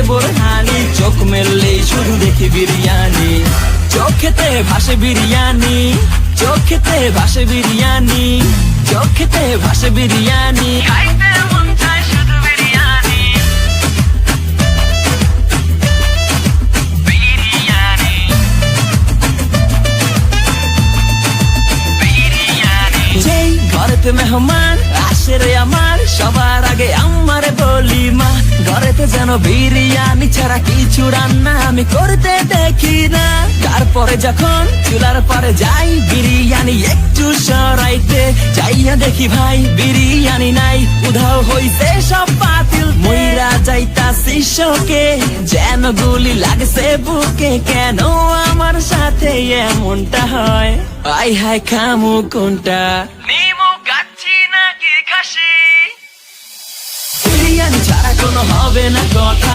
বোরহানি, চোখ মেললেই শুধু দেখি বিরিয়ানি। চোখেতে ভাসে বিরিয়ানি, চোখেতে ভাসে বিরিয়ানি, চোখেতে ভাসে বিরিয়ানি। খাইতে মন চায় শুধু বিরিয়ানি, বিরিয়ানি, বিরিয়ানি। যেই ঘরেতে মেহমান আসে রে আমার, সবার আগে আমারে বলি মা, ঘরেতে যেন বিরিয়ানি ছাড়া কিছু রান্না আমি করতে দেখি না। তারপরে যখন চুলার পরে যাই বিরিয়ানি একটু সরাইতে, যাইয়া দেখি ভাই বিরিয়ানি নাই, উধাও হইছে সব পাতিল। মইরা যাইতাছি শোকে, যেন গুলি লাগছে বুকে, কেন আমার সাথে এমনটা হয়? আই হায় খামু কোনটা, নিমু গাচ্ছি নাকি খাসি? বিরিয়ানি ছাড়া কোনো হবে না কথা।